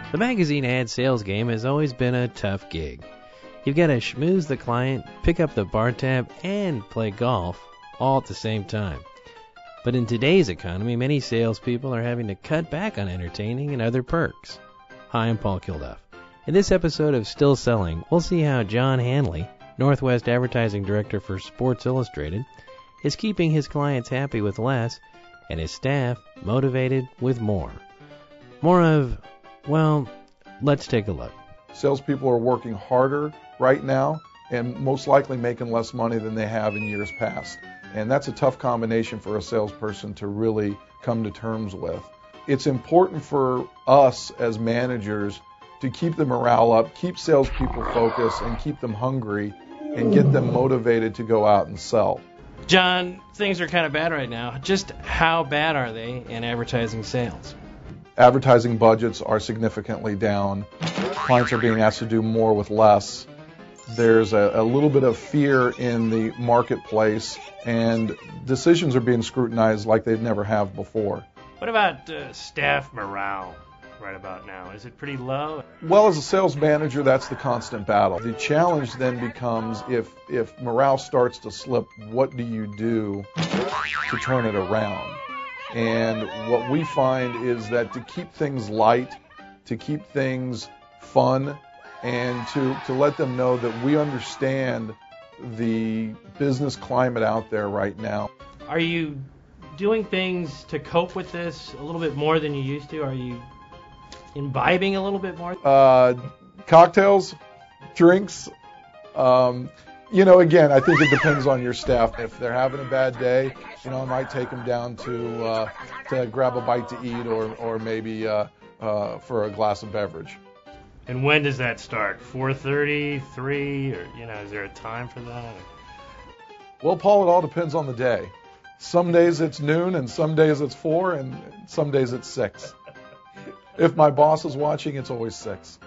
The magazine ad sales game has always been a tough gig. You've got to schmooze the client, pick up the bar tab, and play golf all at the same time. But in today's economy, many salespeople are having to cut back on entertaining and other perks. Hi, I'm Paul Kilduff. In this episode of Still Selling, we'll see how John Handley, Northwest Advertising Director for Sports Illustrated, is keeping his clients happy with less and his staff motivated with more. More of, well, let's take a look. Salespeople are working harder right now and most likely making less money than they have in years past. And that's a tough combination for a salesperson to really come to terms with. It's important for us as managers to keep the morale up, keep salespeople focused, and keep them hungry and get them motivated to go out and sell. John, things are kind of bad right now. Just how bad are they in advertising sales? Advertising budgets are significantly down. Clients are being asked to do more with less. There's a little bit of fear in the marketplace, and decisions are being scrutinized like they've never have before. What about staff morale right about now? Is it pretty low? Well, as a sales manager, that's the constant battle. The challenge then becomes if morale starts to slip, what do you do to turn it around? And what we find is that to keep things light, to keep things fun, and to let them know that we understand the business climate out there right now. Are you doing things to cope with this a little bit more than you used to? Are you imbibing a little bit more? Cocktails, drinks. Again, I think it depends on your staff. If they're having a bad day, I might take them down to grab a bite to eat or maybe for a glass of beverage. And when does that start? 4:30, 3, or is there a time for that? Well, Paul, it all depends on the day. Some days it's noon, and some days it's 4, and some days it's 6. If my boss is watching, it's always 6.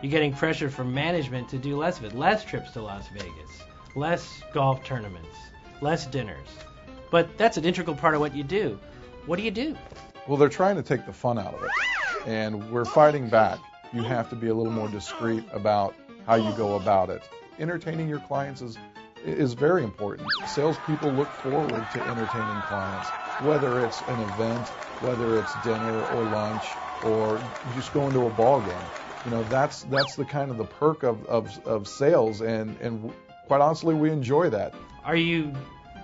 You're getting pressure from management to do less of it. Less trips to Las Vegas, less golf tournaments, less dinners. But that's an integral part of what you do. What do you do? Well, they're trying to take the fun out of it, and we're fighting back. You have to be a little more discreet about how you go about it. Entertaining your clients is very important. Salespeople look forward to entertaining clients, whether it's an event, whether it's dinner or lunch, or just going to a ball game. That's the kind of the perk of sales, and quite honestly, we enjoy that. Are you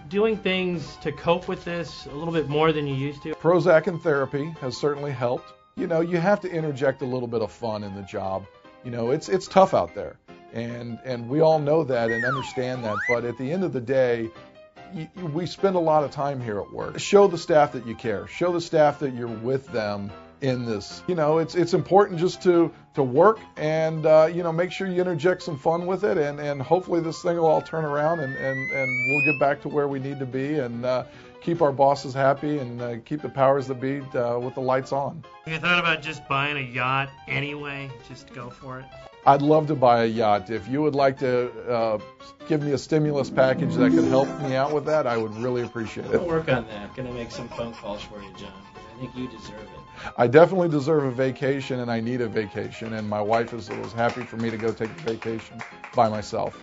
doing things to cope with this a little bit more than you used to? Prozac and therapy has certainly helped. You have to interject a little bit of fun in the job. It's tough out there, and we all know that and understand that. But at the end of the day, we spend a lot of time here at work. Show the staff that you care. Show the staff that you're with them in this. It's important just to work and make sure you interject some fun with it, and hopefully this thing will all turn around and we'll get back to where we need to be and keep our bosses happy and keep the powers that be with the lights on. Have you thought about just buying a yacht anyway? Just go for it? I'd love to buy a yacht. If you would like to give me a stimulus package that could help me out with that, I would really appreciate it. We'll work on that. Going to make some phone calls for you, John. I think you deserve it. I definitely deserve a vacation, and I need a vacation, and my wife was happy for me to go take a vacation by myself.